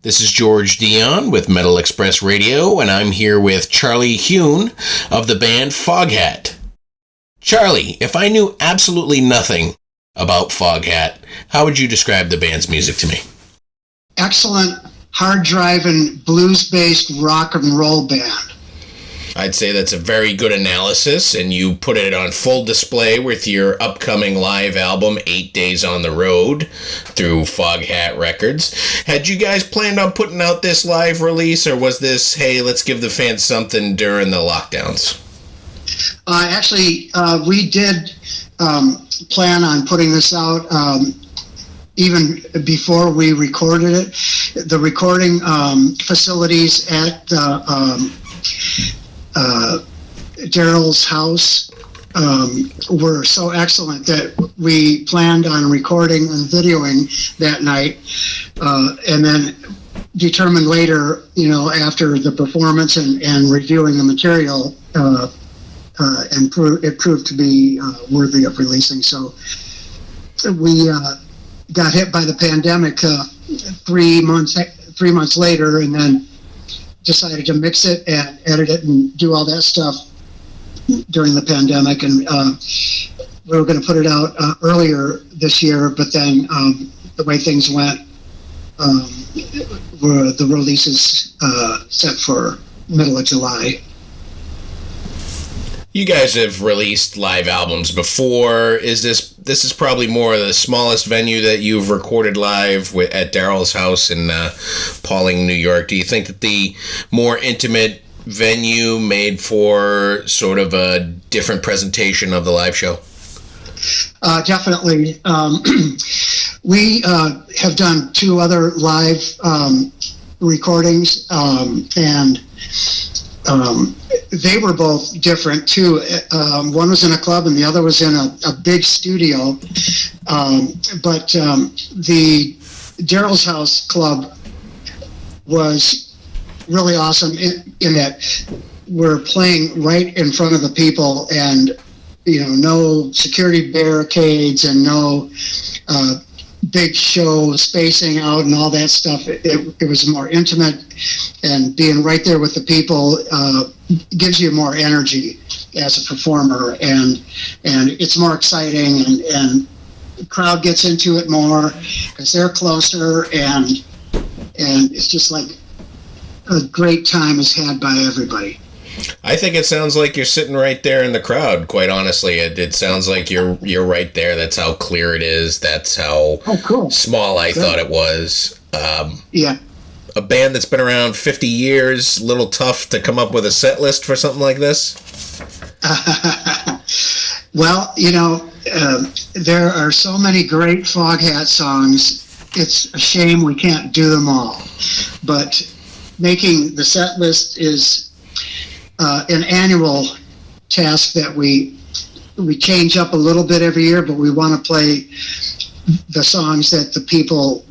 This is George Dionne with Metal Express Radio, and I'm here with Charlie Huhn of the band Foghat. Charlie, if I knew absolutely nothing about Foghat, how would you describe the band's music to me? Excellent, hard-driving, blues-based rock and roll band. I'd say that's a very good analysis, and you put it on full display with your upcoming live album, 8 Days on the Road, through Foghat Records. Had you guys planned on putting out this live release, or was this, hey, let's give the fans something during the lockdowns? Actually, we did plan on putting this out even before we recorded it. The recording facilities at Daryl's house were so excellent that we planned on recording and videoing that night, and then determined later, after the performance and reviewing the material, it proved to be worthy of releasing. So we got hit by the pandemic 3 months later, and then decided to mix it and edit it and do all that stuff during the pandemic. And we were going to put it out earlier this year, but then the way things went, the release is set for middle of July. You guys have released live albums before. This is probably more the smallest venue that you've recorded live at Daryl's house in Pauline, New York. Do you think that the more intimate venue made for sort of a different presentation of the live show? Definitely. We have done 2 other live recordings, and they were both different too. One was in a club and the other was in a big studio. But the Daryl's House Club was really awesome in that we're playing right in front of the people, and no security barricades and no big show spacing out and all that stuff. It was more intimate, and being right there with the people gives you more energy as a performer, and it's more exciting, and the crowd gets into it more because they're closer, and it's just like a great time is had by everybody. I think it sounds like you're sitting right there in the crowd, quite honestly. It sounds like you're right there. That's how clear it is. That's how small I thought it was. Yeah. A band that's been around 50 years, a little tough to come up with a set list for something like this? Well, there are so many great Foghat songs. It's a shame we can't do them all. But making the set list is an annual task that we change up a little bit every year, but we want to play the songs that the people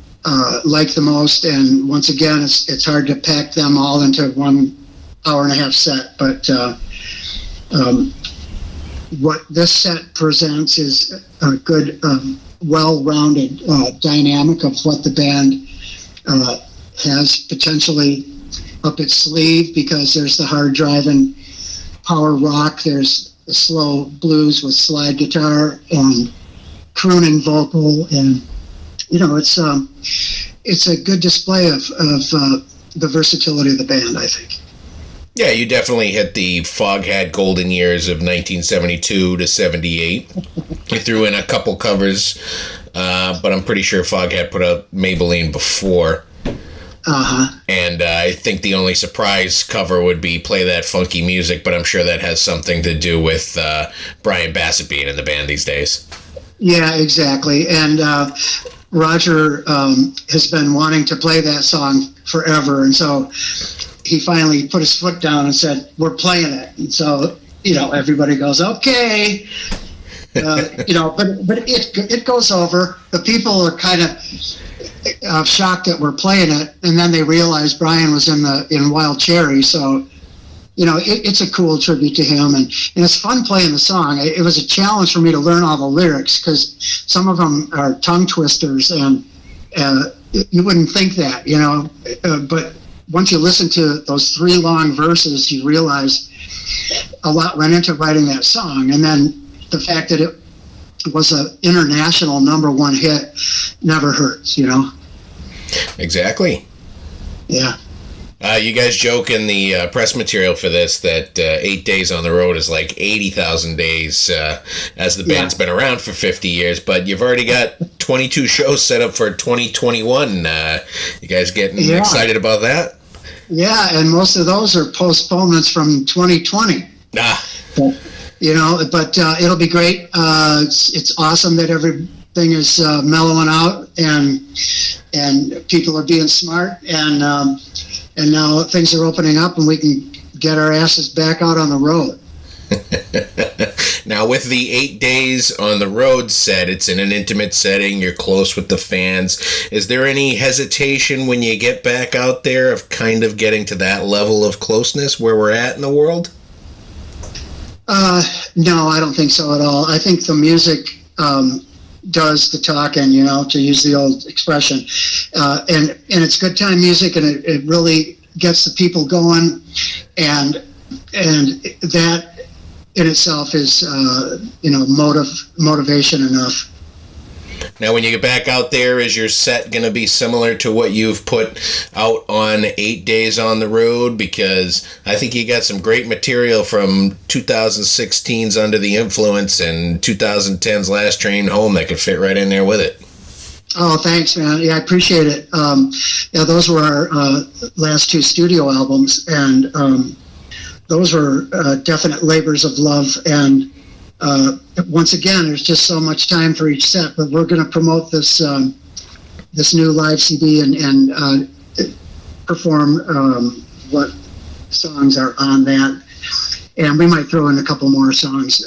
like the most. And once again, it's hard to pack them all into 1 hour and a half set. But what this set presents is a good, well-rounded dynamic of what the band has potentially up its sleeve, because there's the hard driving power rock, there's the slow blues with slide guitar and crooning vocal, and it's a good display of the versatility of the band, I think. Yeah, you definitely hit the Foghat golden years of 1972 to 78. You threw in a couple covers, but I'm pretty sure Foghat put out Maybelline before. Uh-huh. And I think the only surprise cover would be Play That Funky Music, but I'm sure that has something to do with Brian Bassett being in the band these days. Yeah, exactly. And Roger has been wanting to play that song forever, and so he finally put his foot down and said, "We're playing it." And so, everybody goes, "Okay." But it goes over. The people are kind of shocked that we're playing it, and then they realize Brian was in Wild Cherry, so it's a cool tribute to him, and it's fun playing the song. It was a challenge for me to learn all the lyrics, because some of them are tongue twisters, and you wouldn't think that, but once you listen to those 3 long verses, you realize a lot went into writing that song. And then the fact that it was an international #1 hit never hurts, Exactly. Yeah. You guys joke in the press material for this that 8 days on the road is like 80,000 days, as the band's been around for 50 years, but you've already got 22 shows set up for 2021. You guys getting excited about that? Yeah, and most of those are postponements from 2020. But it'll be great. It's awesome that everything is mellowing out and people are being smart, and now things are opening up and we can get our asses back out on the road. Now, with the 8 days on the road set, it's in an intimate setting, you're close with the fans. Is there any hesitation when you get back out there of kind of getting to that level of closeness where we're at in the world? No, I don't think so at all. I think the music does the talking, to use the old expression. And it's good time music, and it really gets the people going, and that in itself is, motivation enough. Now, when you get back out there, is your set going to be similar to what you've put out on 8 days on the road? Because I think you got some great material from 2016's Under the Influence and 2010's Last Train Home that could fit right in there with it. Oh, thanks, man. Yeah, I appreciate it. Those were our last 2 studio albums, and those were definite labors of love. And once again, there's just so much time for each set, but we're going to promote this this new live CD and perform what songs are on that, and we might throw in a couple more songs.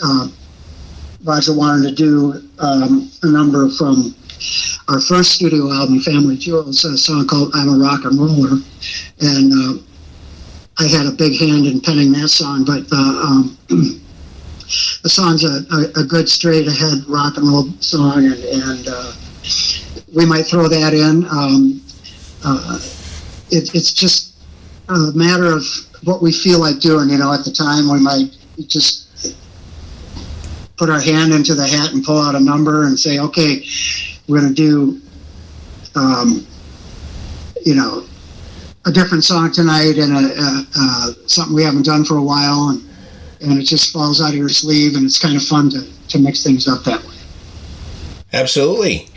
Roger wanted to do a number from our first studio album, Family Jewels, a song called I'm a Rock and Roller, and I had a big hand in penning that song, but the song's a good straight ahead rock and roll song, and we might throw that in. It's just a matter of what we feel like doing, at the time. We might just put our hand into the hat and pull out a number and say, okay, we're going to do, a different song tonight, and something we haven't done for a while, and it just falls out of your sleeve, and it's kind of fun to mix things up that way. Absolutely.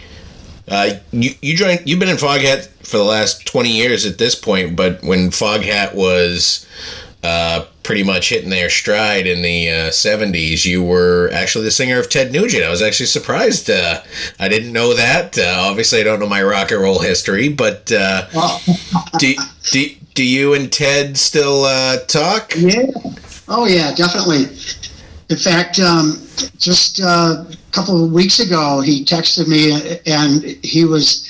You've been in Foghat for the last 20 years at this point, but when Foghat was pretty much hitting their stride in the 70s, you were actually the singer of Ted Nugent. I was actually surprised. I didn't know that. Obviously, I don't know my rock and roll history, but do you and Ted still talk? Yeah. Oh, yeah, definitely. In fact, just a couple of weeks ago, he texted me, and he was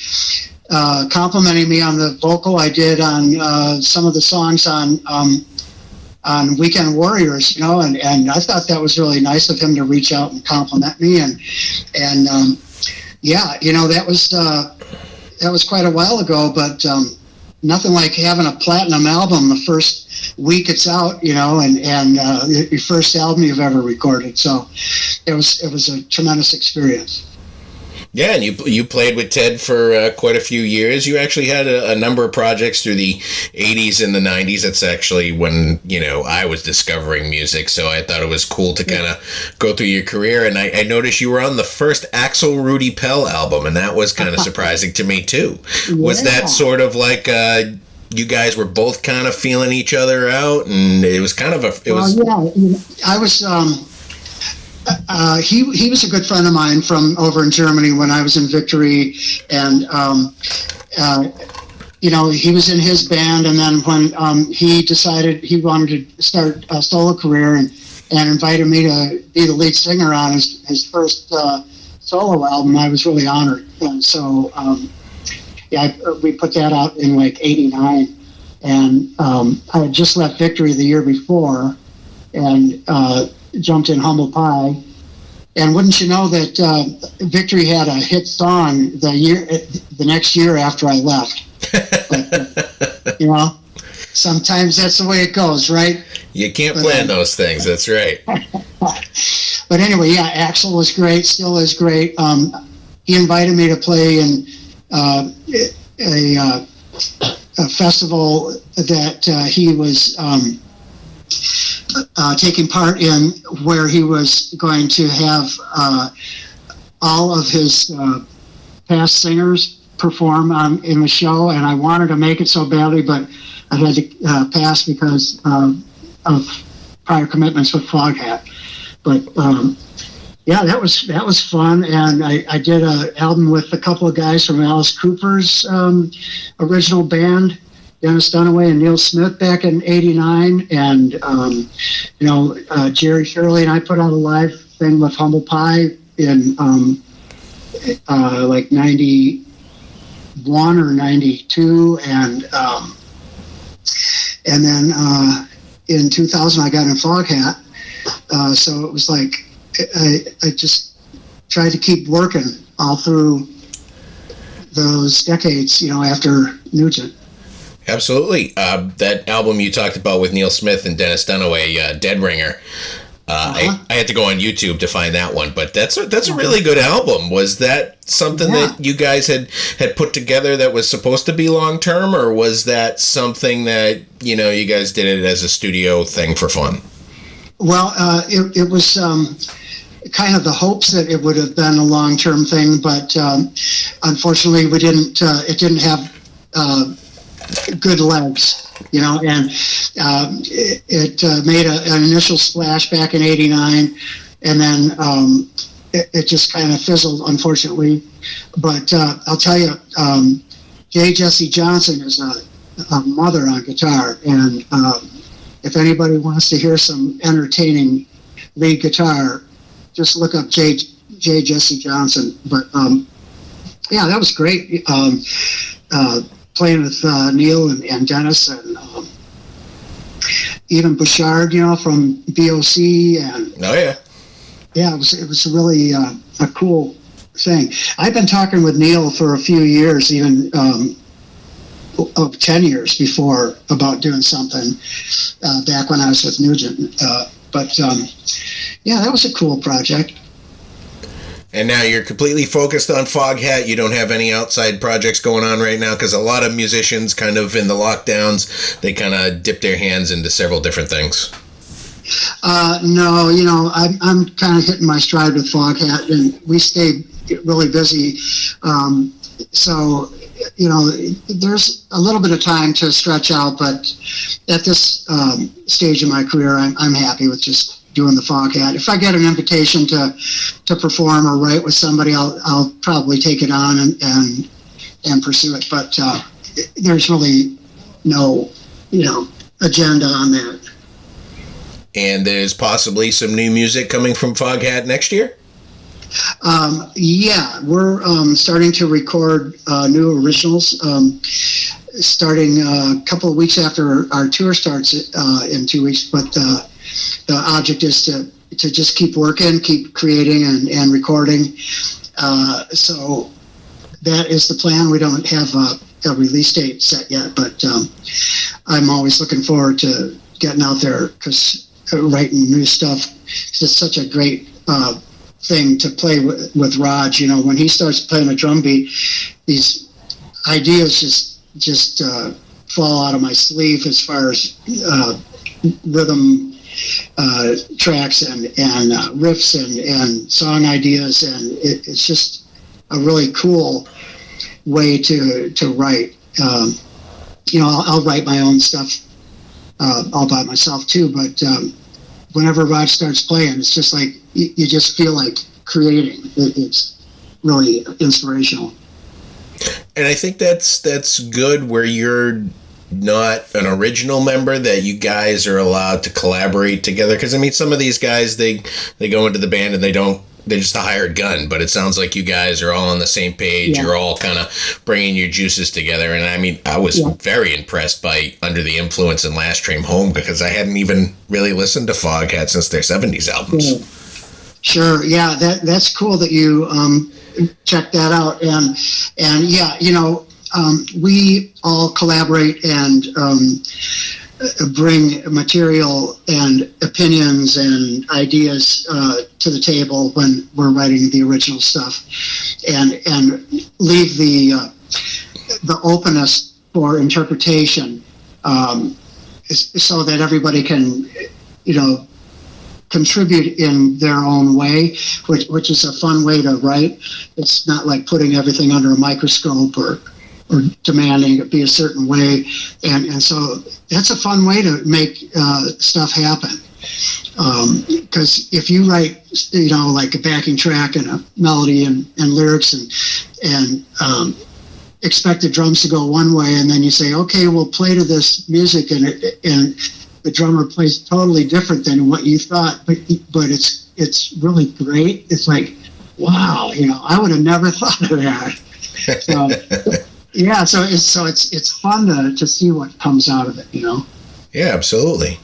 complimenting me on the vocal I did on some of the songs on Weekend Warriors, and I thought that was really nice of him to reach out and compliment me, and that was quite a while ago, but nothing like having a platinum album the first week it's out, and your first album you've ever recorded. So it was a tremendous experience. Yeah, and you played with Ted for quite a few years. You actually had a number of projects through the 80s and the 90s. That's actually when, I was discovering music, so I thought it was cool to kind of go through your career. And I noticed you were on the first Axel Rudi Pell album, and that was kind of surprising to me, too. Yeah. Was that sort of like you guys were both kind of feeling each other out, and it was kind of I was... he was a good friend of mine from over in Germany when I was in Victory, and he was in his band, and then when he decided he wanted to start a solo career and invited me to be the lead singer on his first solo album, I was really honored. And so we put that out in like '89, and I had just left Victory the year before, and jumped in Humble Pie, And wouldn't you know that Victory had a hit song the next year after I left. But, sometimes that's the way it goes, right? You can't plan those things. That's right. But anyway, yeah, Axel was great. Still is great. He invited me to play in a festival that he was taking part in, where he was going to have all of his past singers perform in the show, and I wanted to make it so badly, but I had to pass because of prior commitments with Foghat. But yeah, that was fun, and I did an album with a couple of guys from Alice Cooper's original band, Dennis Dunaway and Neil Smith, back in '89, and Jerry Shirley and I put out a live thing with Humble Pie in like '91 or '92, and then in 2000 I got in Foghat, so it was like I just tried to keep working all through those decades, after Nugent. Absolutely. That album you talked about with Neil Smith and Dennis Dunaway, Dead Ringer, I had to go on YouTube to find that one, but that's a really good album. Was that something that you guys had put together that was supposed to be long term, or was that something that you guys did it as a studio thing for fun? Well, it was kind of the hopes that it would have been a long term thing, but unfortunately, we didn't. It didn't have good legs, and it made an initial splash back in '89, and then it just kind of fizzled, unfortunately. But I'll tell you, Jade Jesse Johnson is a mother on guitar, and if anybody wants to hear some entertaining lead guitar, just look up Jade Jesse Johnson. But yeah, that was great. Playing with Neil and Dennis, and even Bouchard, from BOC, and yeah, it was really a cool thing. I've been talking with Neil for a few years, even 10 years before, about doing something back when I was with Nugent. But yeah, that was a cool project. And now you're completely focused on Foghat. You don't have any outside projects going on right now, because a lot of musicians kind of in the lockdowns, they kind of dip their hands into several different things. No, I'm kind of hitting my stride with Foghat, and we stay really busy. So, there's a little bit of time to stretch out, but at this stage of my career, I'm happy with just doing the Foghat. If I get an invitation to perform or write with somebody, I'll probably take it on and pursue it. But there's really no agenda on that. And there's possibly some new music coming from Foghat next year? Yeah, we're starting to record new originals, starting a couple of weeks after our tour starts in 2 weeks. But the object is to just keep working, keep creating and recording. So that is the plan. We don't have a release date set yet, but I'm always looking forward to getting out there, because writing new stuff, it's such a great thing to play with Raj. When he starts playing a drum beat, these ideas just fall out of my sleeve as far as rhythm tracks and riffs and song ideas, and it's just a really cool way to write. I'll write my own stuff all by myself too, but whenever Raj starts playing, it's just like you just feel like creating. It's really inspirational. And I think that's good, where you're not an original member, that you guys are allowed to collaborate together. Because some of these guys, they go into the band and they're just a hired gun. But it sounds like you guys are all on the same page. Yeah. You're all kind of bringing your juices together. And I was very impressed by Under the Influence and Last Train Home, because I hadn't even really listened to Foghat since their 70s albums. Sure. Yeah, that's cool that you checked that out. And yeah, we all collaborate and bring material and opinions and ideas to the table when we're writing the original stuff, and leave the openness for interpretation, so that everybody can, contribute in their own way, which is a fun way to write. It's not like putting everything under a microscope or demanding it be a certain way, and so that's a fun way to make stuff happen. Because if you write, like a backing track and a melody and lyrics and expect the drums to go one way, and then you say, okay, we'll play to this music, and the drummer plays totally different than what you thought, but it's really great. It's like, wow, I would have never thought of that. So, yeah, so it's fun to see what comes out of it, Yeah, absolutely.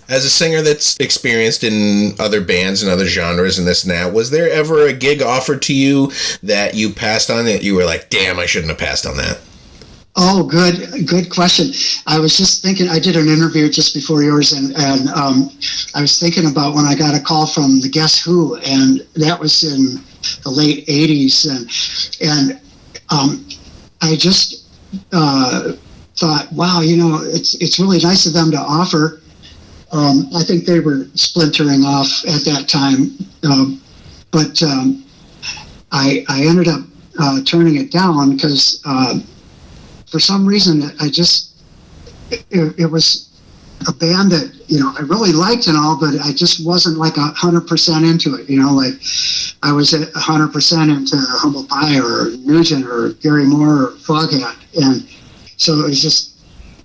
As a singer that's experienced in other bands and other genres and this and that, was there ever a gig offered to you that you passed on that you were like, damn, I shouldn't have passed on that? Oh, good question. I was just thinking, I did an interview just before yours, and I was thinking about when I got a call from the Guess Who, and that was in the late 80s, and I just thought, wow, it's really nice of them to offer. I think they were splintering off at that time, but I ended up turning it down because for some reason it was a band that I really liked and all, but I just wasn't like 100% into it. Like I was 100% into Humble Pie or Nugent or Gary Moore or Foghat, and so it was just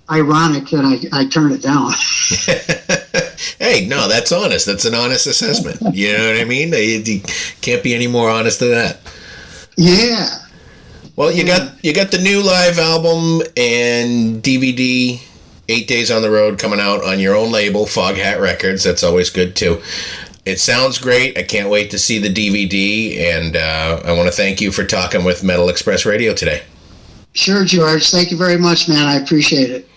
ironic that I turned it down. Hey, no, that's honest. That's an honest assessment. You know what I mean? You can't be any more honest than that. Yeah. Well, you got the new live album and DVD, 8 Days on the Road, coming out on your own label, Foghat Records. That's always good too. It sounds great. I can't wait to see the DVD, and I want to thank you for talking with Metal Express Radio today. Sure, George. Thank you very much, man. I appreciate it.